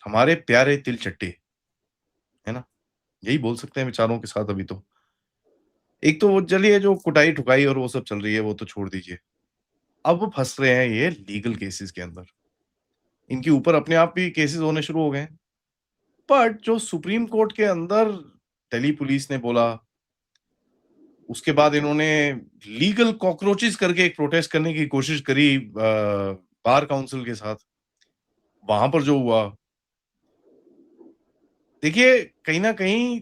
हमारे प्यारे तिलचट्टे, है ना? यही बोल सकते हैं विचारों के साथ अभी तो। एक तो वो चलिए जो कुटाई-ठुकाई और वो सब चल रही है वो तो छोड़ दीजिए। अब वो फँस रहे हैं ये लीगल केसेज़ के अंदर। इनके ऊपर अपने आप भी केसेज़ होने शुरू हो गए हैं। बट जो सुप्रीम कोर्ट के अंदर दिल्ली पुलिस ने बोला, उसके बाद इन्होंने लीगल कॉकरोचेस करके एक प्रोटेस्ट करने की कोशिश करी बार काउंसिल के साथ। वहाँ पर जो हुआ, देखिए कहीं न कहीं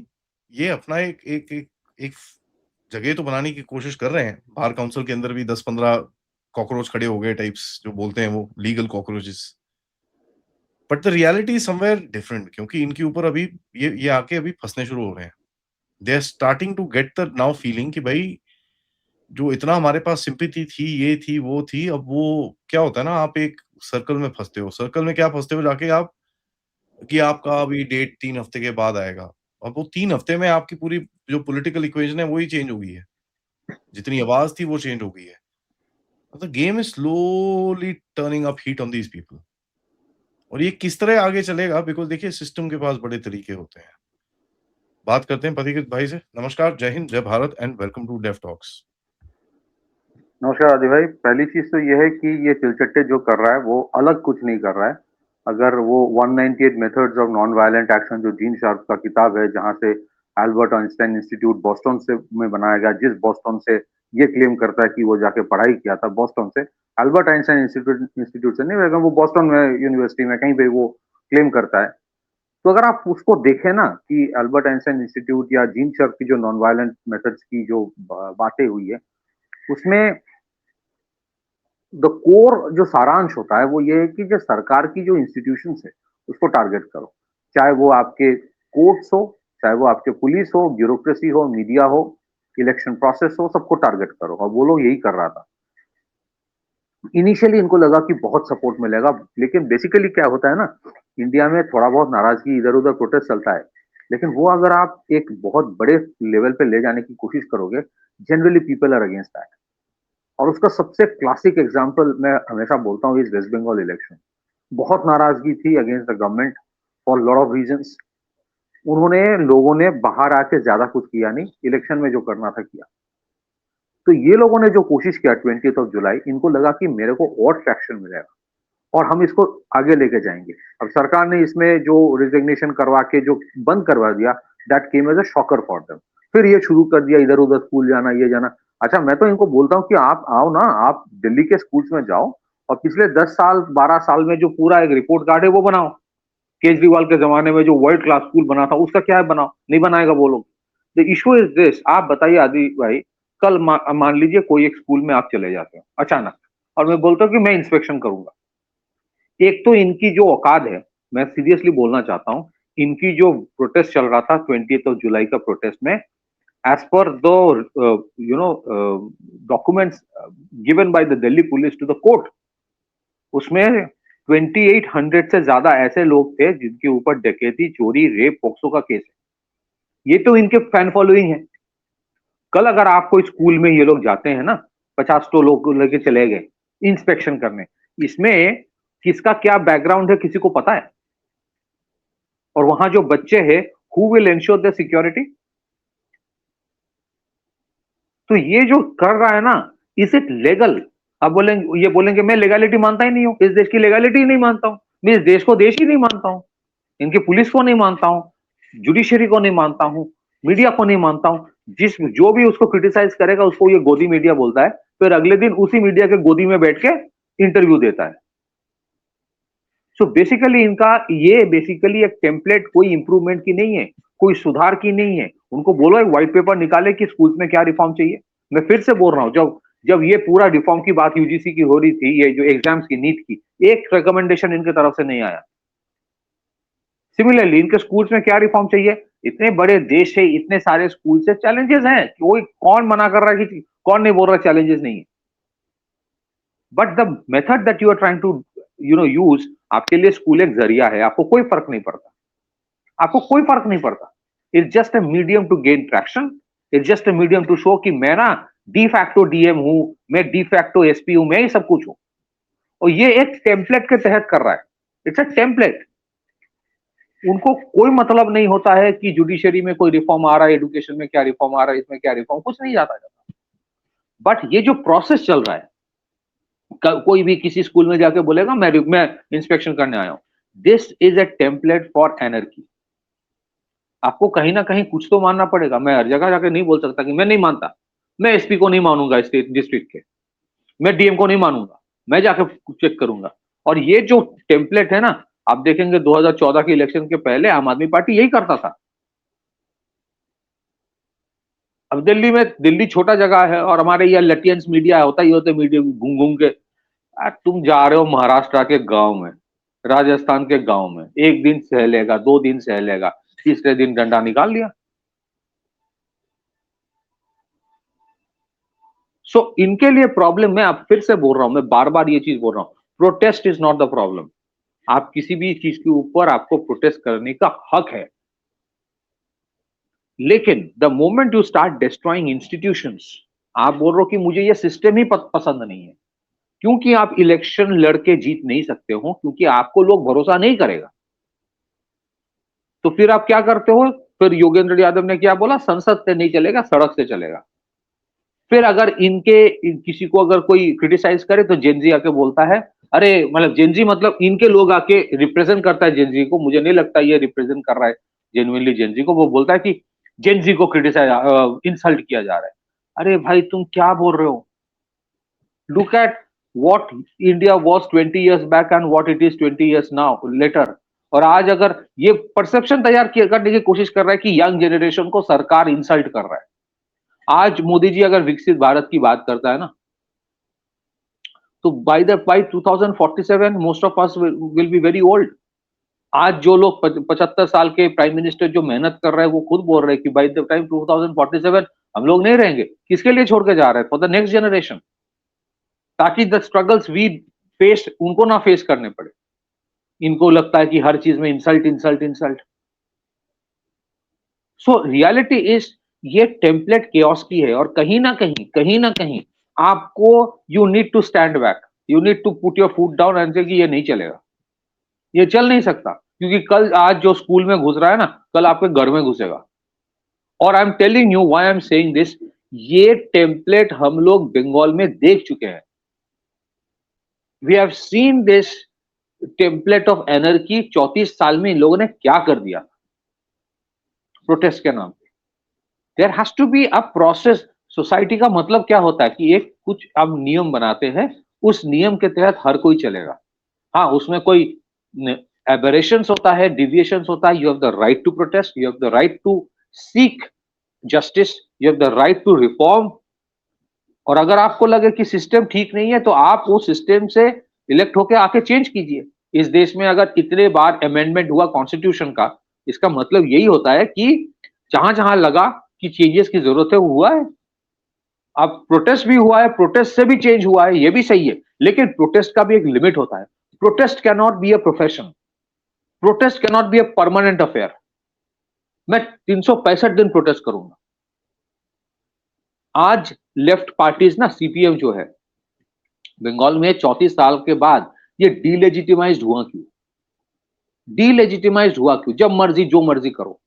ये अपना एक एक एक एक जगह तो बनाने की कोशिश कर रहे हैं। बार काउंसिल के अंदर भी 10-15 कॉकरोच खड़े हो गए टाइप्स जो बोलते हैं वो legal cockroaches. But the reality is somewhere different क्योंकि इनके ऊपर अभी ये आके अभी फँसने शुरू हो रहे हैं। They are starting to get the now feeling कि भाई जो इतना हमारे पास सिम्पैथी थी, ये थी, वो थी, अब वो क्या होता है ना आप एक सर्कल में फँसते हो। सर्कल में क्या फँसते हो जाके आप कि आपका अभी डेट 3 हफ्ते के बाद आएगा। अब वो 3 हफ्ते में आपकी पूरी जो पॉलिटिकल इक्वेशन है वो ही चेंज हो गई है। जितनी आवाज़ थी वो चेंज हो गई है। The game is slowly turning up heat on these people और ये किस तरह आगे चलेगा बिकॉज़ देखिए सिस्टम के पास बड़े तरीके होते हैं। बात करते हैं पथिकृत भाई से। नमस्कार, जय हिंद, जय Bharat and welcome to def talks. नमस्कार आदि भाई। पहली चीज तो ये है कि ये तिलचट्टे जो कर रहा है वो अलग कुछ नहीं कर रहा है। अगर वो 198 methods of non violent action जो जीन शार्प का किताब है, जहां से एल्बर्ट आइंस्टाइन इंस्टीट्यूट बोस्टन से में बनाया गया, जिस बोस्टन से ये क्लेम करता है कि वो जाके पढ़ाई किया था, बोस्टन से, एल्बर्ट आइंस्टाइन इंस्टीट्यूट इंस्टीट्यूट से नहीं, लेकिन वो बोस्टन में यूनिवर्सिटी में कहीं पे वो क्लेम करता है। तो अगर आप उसको देखें ना कि एल्बर्ट आइंस्टाइन इंस्टीट्यूट या जीन शार्प की जो नॉन वायलेंट मेथड्स की जो बातें हुई है, उसमें द कोर जो सारांश होता है वो ये है कि जो सरकार की जो इंस्टीट्यूशंस है उसको टारगेट करो। चाहे वो आपके कोर्ट्स हो, चाहे वो आपके पुलिस हो, ब्यूरोक्रेसी हो, मीडिया हो, इलेक्शन प्रोसेस हो, सबको टारगेट करो। और वो लोग यही कर रहा था। इनिशियली इनको लगा कि बहुत सपोर्ट मिलेगा, लेकिन बेसिकली क्या होता है ना, इंडिया में थोड़ा बहुत नाराजगी इधर उधर प्रोटेस्ट चलता है, लेकिन वो अगर आप एक बहुत बड़े लेवल पे ले जाने की कोशिश करोगे, generally people are against that. और उसका सबसे क्लासिक एग्जाम्पल मैं हमेशा बोलता हूँ इस वेस्ट बंगाल इलेक्शन। बहुत नाराजगी थी against the government for lot of reasons. उन्होंने लोगों ने बाहर आके ज्यादा कुछ किया नहीं, इलेक्शन में जो करना था किया। तो ये लोगों ने जो कोशिश किया 20 जुलाई, इनको लगा कि मेरे को और ट्रैक्शन मिलेगा और हम इसको आगे लेके जाएंगे। अब सरकार ने इसमें जो रिजिग्नेशन करवा के जो बंद करवा दिया, that came as a shocker for them. फिर ये शुरू कर दिया इधर उधर स्कूल जाना, ये जाना। अच्छा, मैं तो इनको बोलता हूँ कि आप आओ ना, आप दिल्ली के स्कूल्स में जाओ और पिछले 10 साल 12 साल में जो पूरा एक रिपोर्ट कार्ड है वो बनाओ। केजरीवाल के जमाने में जो वर्ल्ड क्लास स्कूल बना था उसका क्या है, बनाओ। नहीं बनाएगा वो लोग। The issue is this. आप बताइए आदि भाई, कल मान लीजिए कोई एक स्कूल में आप चले जाते हो अचानक, और मैं बोलता हूँ कि मैं इंस्पेक्शन करूंगा। एक तो इनकी जो औकात है, मैं सीरियसली बोलना चाहता हूं, इनकी जो प्रोटेस्ट चल रहा था 20 जुलाई का प्रोटेस्ट में, as per the documents given by the Delhi police to the court, उसमें 2800 से ज्यादा ऐसे लोग थे जिनके ऊपर डकैती, चोरी, रेप, पोक्सो का केस है। ये तो इनके फैन फॉलोइंग है। कल अगर आपको स्कूल में ये लोग जाते हैं ना, 50 तो लोग लेके चले गए इंस्पेक्शन करने, इसमें किसका क्या बैकग्राउंड है किसी को पता है? और वहां जो बच्चे हैं, who will ensure the security? तो ये जो कर रहा है ना, इज इट लीगल? अब बोलेंगे, ये बोलेंगे मैं लेगालिटी मानता ही नहीं हूं, इस देश की लेगालिटी ही नहीं मानता हूं, मैं इस देश को देश ही नहीं मानता हूं, इनकी पुलिस को नहीं मानता हूं, जुडिशरी को नहीं मानता हूं, मीडिया को नहीं मानता हूं। जिस जो भी उसको क्रिटिसाइज करेगा उसको ये गोदी मीडिया बोलता है, फिर अगले दिन उसी मीडिया के गोदी में बैठ के इंटरव्यू देता है। सो बेसिकली इनका ये बेसिकली एक टेम्पलेट, कोई इंप्रूवमेंट की नहीं है, कोई सुधार की नहीं है। उनको बोलो एक व्हाइट पेपर निकाले कि स्कूल्स में क्या रिफॉर्म चाहिए। मैं फिर से बोल रहा हूं, जब जब ये पूरा रिफॉर्म की बात यूजीसी की हो रही थी, ये जो एग्जाम्स की नीट की, एक रिकमेंडेशन इनके तरफ से नहीं आया। सिमिलरली इनके स्कूल्स में क्या रिफॉर्म चाहिए? इतने बड़े देश है, इतने सारे स्कूल से चैलेंजेस हैं, कोई कौन मना कर रहा है कि कौन नहीं बोल रहा चैलेंजेस नहीं है? But the method that you are trying to use, आपके लिए स्कूल एक जरिया है, आपको कोई फर्क नहीं पड़ता। आपको कोई फर्क नहीं पड़ता। It's just a medium to gain traction. It's just a medium to show कि मैं ना डी फैक्टो डीएम हूं, मैं डी फैक्टो एसपी हूं, मैं ही सब कुछ हूं। और ये एक टेम्पलेट के तहत कर रहा है। It's a template. उनको कोई मतलब नहीं होता है कि जुडिशरी में कोई रिफॉर्म आ रहा है, एजुकेशन में क्या रिफॉर्म आ रहा है, इसमें क्या रिफॉर्म, कुछ नहीं जाता। बट ये जो प्रोसेस चल रहा है, कोई भी किसी स्कूल में जाके बोलेगा मैं इंस्पेक्शन करने आया हूं, this is a template for एनर्की। आपको कहीं ना कहीं कुछ तो मानना पड़ेगा। मैं हर जगह जाके नहीं बोल सकता कि मैं नहीं मानता, मैं एसपी को नहीं मानूंगा स्टेट डिस्ट्रिक्ट के, मैं डीएम को नहीं मानूंगा, मैं जाके चेक करूंगा। और ये जो टेम्पलेट है ना, आप देखेंगे 2014 के इलेक्शन के पहले आम आदमी पार्टी यही करता था। अब दिल्ली छोटा जगह है और हमारे यहाँ लटियंस मीडिया होता ही होता है, मीडिया घूम घूम के तुम जा रहे हो महाराष्ट्र के गांव में, राजस्थान के गांव में, एक दिन सह लेगा, 2 दिन सह लेगा, तीसरे दिन डंडा निकाल लिया। सो इनके लिए प्रॉब्लम, मैं अब फिर से बोल रहा हूं, मैं बार बार ये चीज बोल रहा हूं, protest is not the problem. आप किसी भी चीज के ऊपर आपको प्रोटेस्ट करने का हक है, लेकिन the moment you start destroying institutions, आप बोल रहे हो कि मुझे ये सिस्टम ही पसंद नहीं है, क्योंकि आप इलेक्शन लड़के जीत नहीं सकते हो, क्योंकि आपको लोग भरोसा नहीं करेगा, तो फिर आप क्या करते हो? फिर योगेंद्र यादव ने क्या बोला, संसद से नहीं चलेगा, सड़क से चलेगा। फिर अगर किसी को अगर कोई क्रिटिसाइज करे तो जेनजी आके बोलता है, अरे मतलब जेनजी मतलब इनके लोग आके रिप्रेजेंट करता है जेनजी को, मुझे नहीं लगता ये रिप्रेजेंट कर रहा है जेन्युइनली जेनजी को, वो बोलता है कि जेनजी को क्रिटिसाइज इंसल्ट किया जा रहा है। अरे भाई तुम क्या बोल रहे हो? Look at what India was 20 years back and what it is 20 years now later. और आज अगर ये परसेप्शन तैयार करने की कोशिश कर रहा है कि यंग जनरेशन को सरकार इंसल्ट कर रहा है। आज मोदी जी अगर विकसित भारत की बात करता है ना, तो by 2047 most of us will be very old. आज जो लोग 75 साल के प्राइम मिनिस्टर जो मेहनत कर रहे हैं, वो खुद बोल रहे हैं कि बाय द टाइम 2047 हम लोग नहीं रहेंगे। किसके लिए छोड़ के जा रहे हैं? फॉर द नेक्स्ट जनरेशन, ताकि द स्ट्रगल्स वी फेस उनको ना फेस करने पड़े। इनको लगता है कि हर चीज में insult insult insult. So reality is, ये टेम्पलेट केओस की है, और कहीं ना कहीं आपको you need to stand back, you need to put your foot down and say कि ये नहीं चलेगा, ये चल नहीं सकता, क्योंकि कल आज जो स्कूल में घुस रहा है ना, कल आपके घर में घुसेगा। और I am telling you why I am saying this, ये टेम्पलेट हम लोग बंगाल में देख चुके हैं। We have seen this template of anarchy. 34 साल में इन लोगों ने क्या कर दिया प्रोटेस्ट के नाम पे। There has to be a process. Society का मतलब क्या होता है कि एक कुछ अब नियम बनाते हैं, उस नियम के तहत हर कोई चलेगा। हाँ, उसमें कोई एबरेशंस होता है, डिविएशंस होता है, you have the right to protest, you have the right to seek justice, you have the right to reform. और अगर आपको लगे कि सिस्टम ठीक नहीं है, तो आप उस सिस्टम से इलेक्ट होकर आके चेंज कीजिए। इस देश में अगर इतने बार अमेंडमेंट हुआ कॉन्स्टिट्यूशन का, इसका मतलब यही होता है कि जहां जहां लगा कि चेंजेस की जरूरत है, वो हुआ है। अब प्रोटेस्ट भी हुआ है, प्रोटेस्ट से भी चेंज हुआ है, ये भी सही है, लेकिन प्रोटेस्ट का भी एक लिमिट होता है। Protest can not be a profession, protest can not be a permanent affair. मैं 365 दिन प्रोटेस्ट करूंगा। आज लेफ्ट पार्टीज ना, सीपीएम जो है बंगाल में 34 साल के बाद ये डीलेजिटिमाइज्ड हुआ क्यों? डीलेजिटिमाइज्ड हुआ क्यों? जब मर्जी जो मर्जी करो,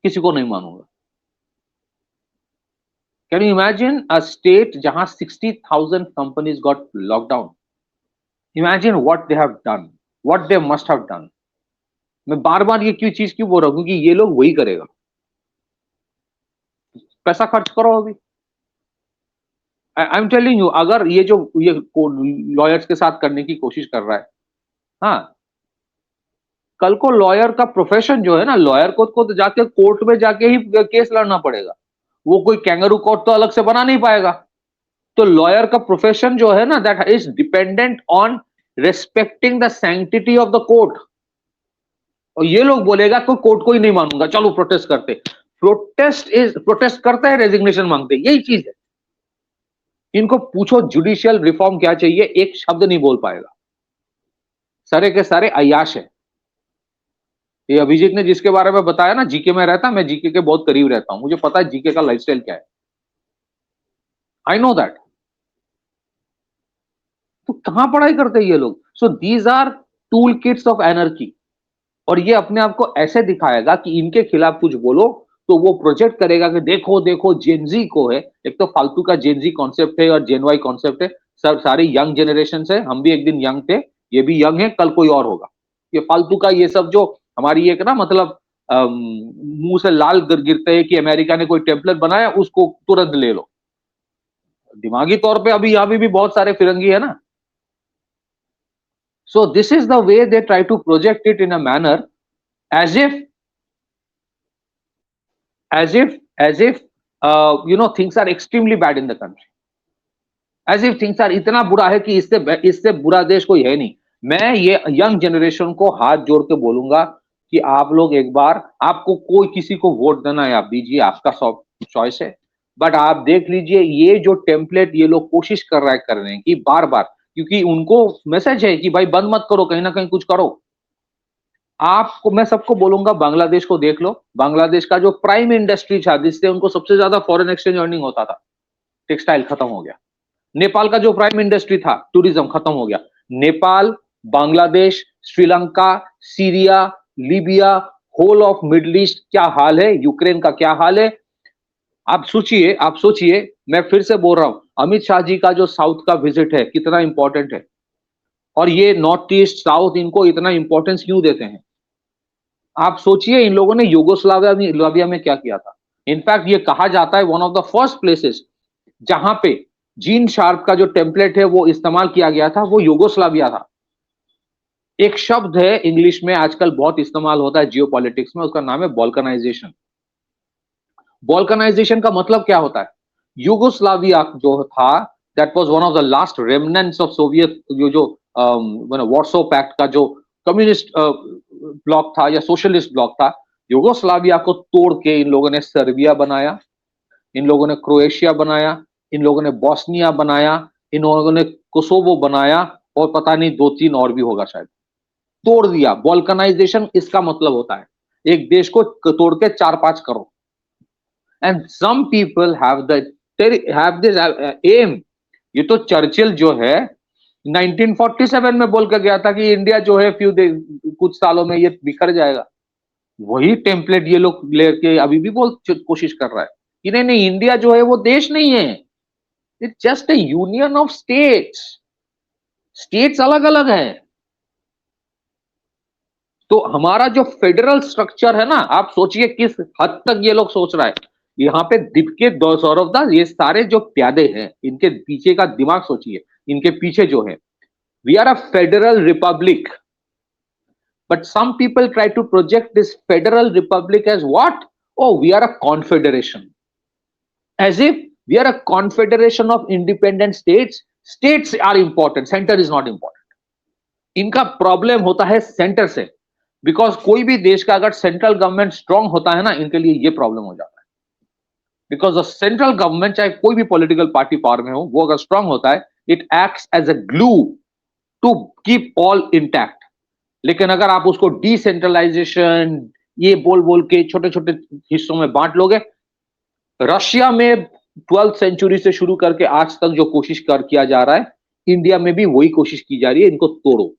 किसी को नहीं मानूंगा। Can you imagine a state जहां 60,000 companies got lockdown? Imagine what they have done, what they must have done. मैं बार बार ये चीज क्यों बोल रहा हूं? क्योंकि ये लोग वही करेगा। पैसा खर्च करो अभी। आई एम टेलिंग यू, अगर ये लॉयर्स के साथ करने की कोशिश कर रहा है, हाँ, कल को लॉयर का प्रोफेशन जो है ना, लॉयर को तो जाके कोर्ट में जाके ही केस लड़ना पड़ेगा। वो कोई कैंगरू कोर्ट तो अलग से बना नहीं पाएगा। तो लॉयर का प्रोफेशन जो है ना, that is dependent on respecting the sanctity of the court. और ये लोग बोलेगा कोई कोर्ट को ही नहीं मानूंगा, चलो प्रोटेस्ट करते। प्रोटेस्ट करते हैं, रेजिग्नेशन मांगते, यही चीज है। इनको पूछो जुडिशियल रिफॉर्म क्या चाहिए, एक शब्द नहीं बोल पाएगा। सारे के सारे अय्याश है। ये अभिजीत ने जिसके बारे में बताया ना, जीके में रहता, मैं जीके के बहुत करीब रहता हूं, मुझे पता है जीके का लाइफस्टाइल क्या है। I know that. तो कहां पढ़ाई करते हैं ये लोग? So these are tool kits of anarchy. और ये अपने आप को ऐसे दिखाएगा कि इनके खिलाफ कुछ बोलो तो वो प्रोजेक्ट करेगा कि देखो देखो जेनजी को है, एक तो फालतू का जेनजी कॉन्सेप्ट है और जेन वाई कॉन्सेप्ट है, सब सारे यंग जनरेशन है, हम भी एक दिन यंग थे, ये भी यंग है, कल कोई और होगा। ये फालतू का ये सब जो हमारी एक ना मतलब मुंह से लाल गिरते हैं कि अमेरिका ने कोई टेम्पलेट बनाया उसको तुरंत ले लो। दिमागी तौर पे अभी यहाँ भी बहुत सारे फिरंगी है ना। So this is the way they try to project it in a manner as if as if things are extremely bad in the country, as if things are इतना बुरा है कि इससे बुरा देश कोई है नहीं। मैं ये यंग जनरेशन को हाथ जोड़ के बोलूंगा कि आप लोग एक बार, आपको कोई किसी को वोट देना है आप दीजिए, आपका चॉइस है, बट आप देख लीजिए ये जो टेम्पलेट ये लोग कोशिश कर रहा है करने की बार बार, क्योंकि उनको मैसेज है कि भाई बंद मत करो, कहीं ना कहीं कुछ करो। आपको मैं सबको बोलूंगा बांग्लादेश को देख लो, बांग्लादेश का जो प्राइम इंडस्ट्री था जिससे उनको सबसे ज्यादा फॉरेन एक्सचेंज अर्निंग होता था, टेक्सटाइल खत्म हो गया। नेपाल का जो प्राइम इंडस्ट्री था टूरिज्म खत्म हो गया। Nepal, Bangladesh, Sri Lanka, Syria, Libya, whole of Middle East क्या हाल है, यूक्रेन का क्या हाल है। आप सोचिए, मैं फिर से बोल रहा हूं, अमित शाह जी का जो साउथ का विजिट है कितना इंपॉर्टेंट है, और ये नॉर्थ ईस्ट साउथ इनको इतना इंपॉर्टेंस क्यों देते हैं। आप सोचिए इन लोगों ने यूगोस्लाविया में क्या किया था। इनफैक्ट ये कहा जाता है one of the first places जहां पे जीन शार्प का जो टेम्पलेट है वो इस्तेमाल किया गया था, वो यूगोस्लाविया था। एक शब्द है इंग्लिश में आजकल बहुत इस्तेमाल होता है जियोपॉलिटिक्स में, उसका नाम है बॉल्कनाइजेशन। बॉल्कनाइजेशन का मतलब क्या होता है, यूगोस्लाविया जो था that was one of the last remnants of Soviet, जो वार्सो पैक्ट का जो कम्युनिस्ट ब्लॉक था या सोशलिस्ट ब्लॉक था, यूगोस्लाविया को तोड़ के इन लोगों ने सर्बिया बनाया, इन लोगों ने क्रोएशिया बनाया, इन लोगों ने बॉस्निया बनाया, इन लोगों ने कोसोवो बनाया, और पता नहीं 2-3 और भी होगा शायद। तोड़ दिया। बॉल्कनाइजेशन इसका मतलब होता है एक देश को तोड़ के 4-5 करो। And some people have this aim. ये तो चर्चिल जो है 1947 में बोल कर गया था कि इंडिया जो है कुछ सालों में ये बिखर जाएगा। वही टेम्पलेट ये लोग लेके अभी भी कोशिश कर रहा है कि नहीं नहीं, इंडिया जो है वो देश नहीं है, it's just A union of states. States अलग अलग है। तो हमारा जो फेडरल स्ट्रक्चर है ना, आप सोचिए किस हद तक ये लोग सोच रहा है। यहाँ पे दीपके सौरभ दास, ये सारे जो प्यादे हैं इनके पीछे का दिमाग सोचिए, इनके पीछे जो है, we are a federal republic, but some people try to project this federal republic as what? Oh, we are a confederation, as if we are a confederation of independent states. States are important, center is not important. इनका problem होता है centre से, because कोई भी देश का अगर central government strong होता है ना, इनके लिए ये प्रॉब्लम हो जाता है। बिकॉज द सेंट्रल गवर्नमेंट, चाहे कोई भी पॉलिटिकल पार्टी पावर में हो, वो अगर स्ट्रांग होता है, it acts as a glue to keep all intact. लेकिन अगर आप उसको डिसेंट्रलाइजेशन ये बोल बोल के छोटे छोटे हिस्सों में बांट लोगे, रशिया में 12th सेंचुरी से शुरू करके आज तक जो कोशिश किया जा रहा है, इंडिया में भी वही कोशिश की जा रही है, इनको तोड़ो।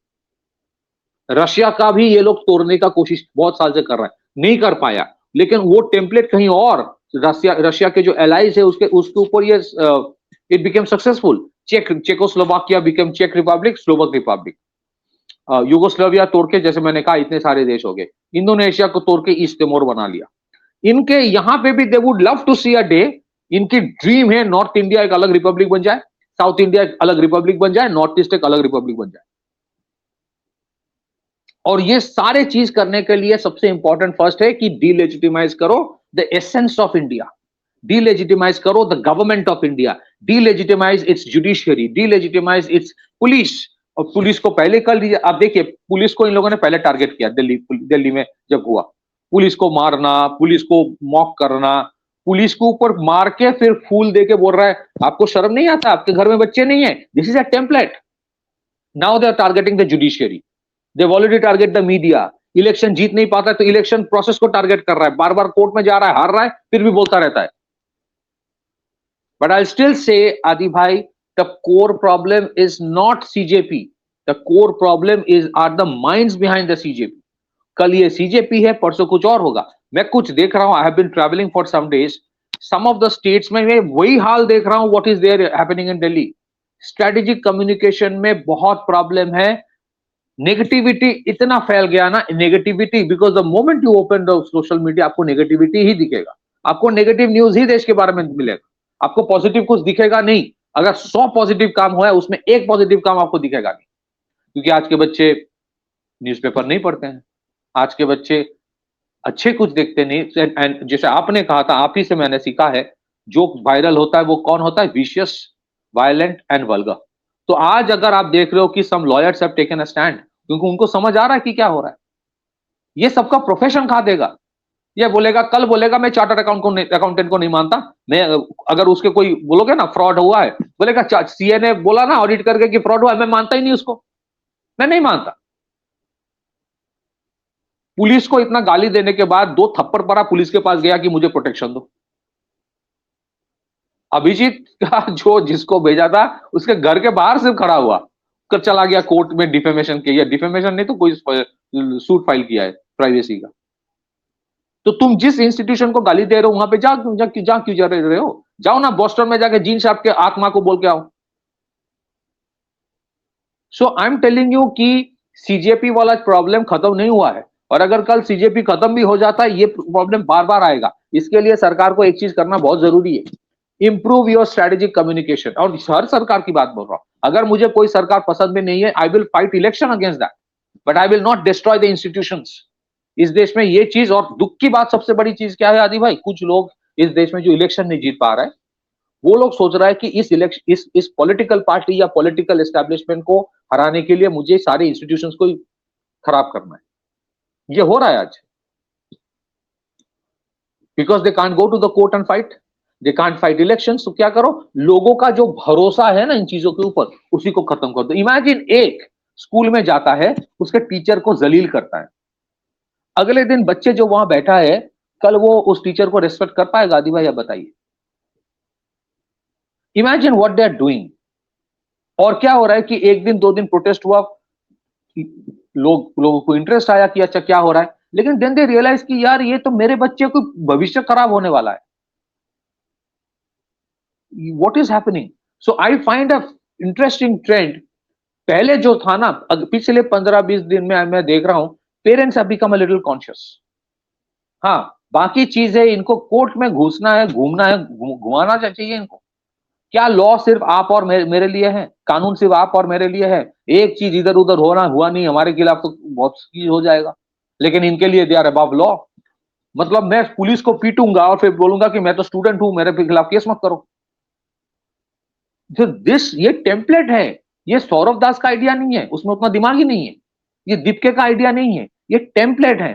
रशिया का भी ये लोग तोड़ने का कोशिश बहुत साल से कर रहा है, नहीं कर पाया, लेकिन वो टेम्पलेट कहीं और रशिया के जो एलाइज है उसके ऊपर ये it became successful. Czechoslovakia became चेक रिपब्लिक, स्लोवाक रिपब्लिक। यूगोस्लाविया तोड़ के, जैसे मैंने कहा, इतने सारे देश हो गए। इंडोनेशिया को तोड़ के ईस्ट तिमोर बना लिया। इनके यहां पे भी they would love to see a day, इनकी ड्रीम है नॉर्थ इंडिया एक अलग रिपब्लिक बन जाए, साउथ इंडिया एक अलग रिपब्लिक बन जाए, नॉर्थ ईस्ट एक अलग रिपब्लिक बन जाए। और ये सारे चीज करने के लिए सबसे इंपॉर्टेंट फर्स्ट है कि डीलेजिटिमाइज करो the essence of India, delegitimize करो the government of India, delegitimize its judiciary, delegitimize its police. और पुलिस को पहले कर लीजिए। आप देखिए, पुलिस को इन लोगों ने पहले टारगेट किया दिल्ली में जब हुआ, पुलिस को मारना, पुलिस को मॉक करना, पुलिस के ऊपर मार के फिर फूल दे के बोल रहा है आपको शर्म नहीं आता, आपके घर में बच्चे नहीं है। This is a template. Now they are targeting the judiciary, they already target the media. Election जीत नहीं पाता तो इलेक्शन प्रोसेस को टारगेट कर रहा है, बार बार कोर्ट में जा रहा है, हार रहा है, फिर भी बोलता रहता है। बट आई स्टिल से आदि भाई, the core problem is not CJP. The core problem are the minds behind the CJP. कल ये सीजेपी है, परसों कुछ और होगा। मैं कुछ देख रहा हूं, I have been travelling for some days, some of the states में मैं वही हाल देख रहा हूं what is there happening in Delhi. Strategic communication में बहुत प्रॉब्लम है, नेगेटिविटी इतना फैल गया ना, negativity, because the moment you open the social media आपको नेगेटिविटी ही दिखेगा, आपको नेगेटिव न्यूज ही देश के बारे में मिलेगा, आपको पॉजिटिव कुछ दिखेगा नहीं। अगर 100 पॉजिटिव काम हुआ है उसमें एक पॉजिटिव काम आपको दिखेगा नहीं, क्योंकि आज के बच्चे न्यूज़पेपर नहीं पढ़ते हैं, आज के बच्चे अच्छे कुछ देखते नहीं। एंड जैसे आपने कहा था, आप ही से मैंने सीखा है, जो वायरल होता है वो कौन होता है? Vicious, violent and vulgar. तो आज अगर आप देख रहे हो कि some lawyers have taken a stand, क्योंकि उनको समझ आ रहा है कि क्या हो रहा है, ये सबका प्रोफेशन खा देगा। ये बोलेगा, कल बोलेगा मैं चार्टर्ड अकाउंटेंट को नहीं मानता, मैं अगर उसके कोई बोलोगे ना फ्रॉड हुआ है, बोलेगा सीए ने बोला ना ऑडिट करके कि फ्रॉड हुआ है, मैं मानता ही नहीं उसको, मैं नहीं मानता। पुलिस को इतना गाली देने के बाद 2 थप्पड़ पड़ा, पुलिस के पास गया कि मुझे प्रोटेक्शन दो। अभिजीत का जो जिसको भेजा था उसके घर के बाहर सिर्फ खड़ा हुआ, कर चला गया कोर्ट में डिफेमेशन के, या डिफेमेशन नहीं तो कोई सूट फाइल किया है प्राइवेसी का। तो तुम जिस इंस्टीट्यूशन को गाली दे रहे हो वहां पे क्यों जा रहे हो? जाओ ना बोस्टन में जाके जीन साहब के आत्मा को बोल के आओ। सो आई एम टेलिंग यू कि सीजेपी वाला प्रॉब्लम खत्म नहीं हुआ है, और अगर कल सीजेपी खत्म भी हो जाता है ये प्रॉब्लम बार बार आएगा। इसके लिए सरकार को एक चीज करना बहुत जरूरी है, इंप्रूव योर स्ट्रेटेजिक कम्युनिकेशन। और हर सरकार की बात बोल रहा हूं, अगर मुझे कोई सरकार पसंद में नहीं है, I will fight election against that, but I will not destroy the institutions. इस देश में ये चीज, और दुख की बात सबसे बड़ी चीज क्या है आदि भाई, कुछ लोग इस देश में जो इलेक्शन नहीं जीत पा रहा है, वो लोग सोच रहा है कि इस पॉलिटिकल पार्टी या पॉलिटिकल एस्टेब्लिशमेंट को हराने के लिए मुझे सारे इंस्टीट्यूशंस को खराब करना है। ये हो रहा है आज, because they can't go to the court and fight, they can't fight election. तो क्या करो, लोगों का जो भरोसा है ना इन चीजों के ऊपर, उसी को खत्म कर दो। इमेजिन एक स्कूल में जाता है, उसके टीचर को जलील करता है, अगले दिन बच्चे जो वहां बैठा है, कल वो उस टीचर को रिस्पेक्ट कर पाएगा आदि भाई? आप बताइए। Imagine what they are doing. और क्या हो रहा है कि एक दिन 2 दिन प्रोटेस्ट हुआ, लोगों को इंटरेस्ट आया कि अच्छा क्या हो रहा है, लेकिन देन दे रियलाइज कि यार ये तो मेरे बच्चे को भविष्य खराब होने वाला है। What is happening? So I find a interesting trend. पहले जो था ना, पिछले 15-20 दिन में मैं देख रहा हूं, parents have become a little conscious. हाँ, बाकी चीजें इनको कोर्ट में घुसना है, घूमना है, घुमाना चाहिए इनको। क्या लॉ सिर्फ आप और मेरे लिए है? कानून सिर्फ आप और मेरे लिए है? एक चीज इधर उधर होना हुआ नहीं हमारे खिलाफ तो बहुत चीज हो जाएगा, लेकिन इनके लिए दे आर अबव लॉ। मतलब मैं पुलिस को पीटूंगा और फिर बोलूंगा कि मैं तो स्टूडेंट हूं, मेरे खिलाफ केस मत करो। ये टेम्पलेट है, ये सौरभ दास का आइडिया नहीं है, उसमें उतना दिमाग ही नहीं है, ये दीपके का आइडिया नहीं है, ये टेम्पलेट है।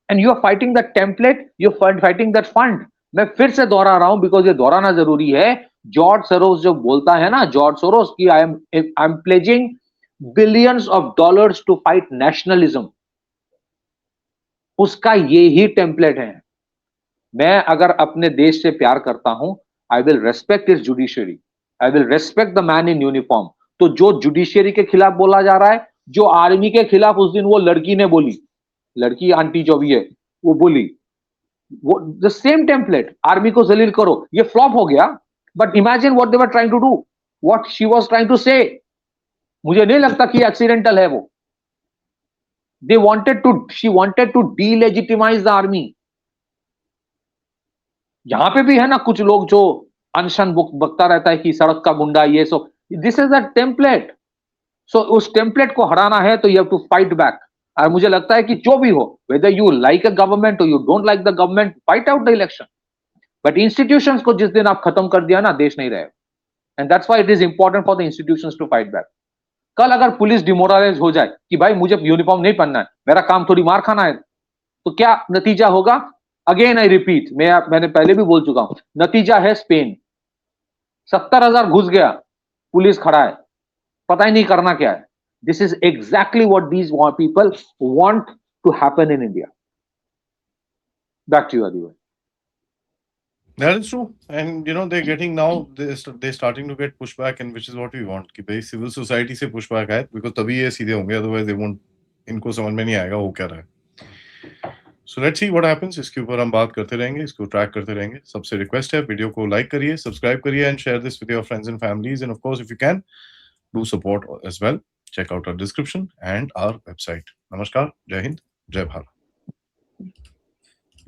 And you are fighting that template, you are fighting that fund. मैं फिर से दोहरा रहा हूं बिकॉज ये दोहराना जरूरी है। जॉर्ज सोरोस जो बोलता है ना, जॉर्ज सोरोस की I am pledging billions of dollars to fight nationalism, उसका ये ही टेम्पलेट है। मैं अगर अपने देश से प्यार करता हूं, I will respect is judiciary, I will respect the man in uniform. तो जो जुडिशियरी के खिलाफ बोला जा रहा है, जो आर्मी के खिलाफ उस दिन वो लड़की ने बोली, लड़की आंटी जो भी है वो बोली, वो द सेम टेम्पलेट, आर्मी को जलील करो, ये फ्लॉप हो गया। But imagine what they were trying to do, what she was trying to say. मुझे नहीं लगता कि एक्सीडेंटल है वो। She wanted to delegitimize the army. यहां पे भी है ना कुछ लोग जो अनशन बकता रहता है कि सड़क का गुंडा ये so, this is the template. So उस टेम्पलेट को हराना है तो you have to fight back. और मुझे लगता है कि जो भी हो, whether you like a government और you don't like the government, fight out the election. But institutions को जिस दिन आप खत्म कर दिया ना, देश नहीं रहेगा। And that's why it is important for the institutions to fight back. कल अगर पुलिस डिमोरलाइज हो जाए कि भाई मुझे यूनिफॉर्म नहीं पहनना है, मेरा काम थोड़ी मार खाना है, तो क्या नतीजा होगा? अगेन आई रिपीट, मैंने पहले भी बोल चुका हूं, नतीजा है स्पेन। 70,000 घुस गया, पुलिस खड़ा है, पता ही नहीं करना क्या है। This is exactly what these people want to happen in India. Back to you Adivasi. That is true, and they're getting now, they're starting to get pushback, and which is what we want कि भाई civil society से pushback आए, because तभी ये सीधे होंगे, otherwise they won't, इनको समझ में नहीं आएगा वो क्या रहा है। So let's see what happens. इसके ऊपर हम बात करते रहेंगे, इसको ट्रैक करते रहेंगे। सबसे रिक्वेस्ट है, वीडियो को लाइक करिए, सब्सक्राइब करिए and share this with your friends and families, and of course if you can do support as well. Check out our description and our website. नमस्कार, जय हिंद, जय भारत।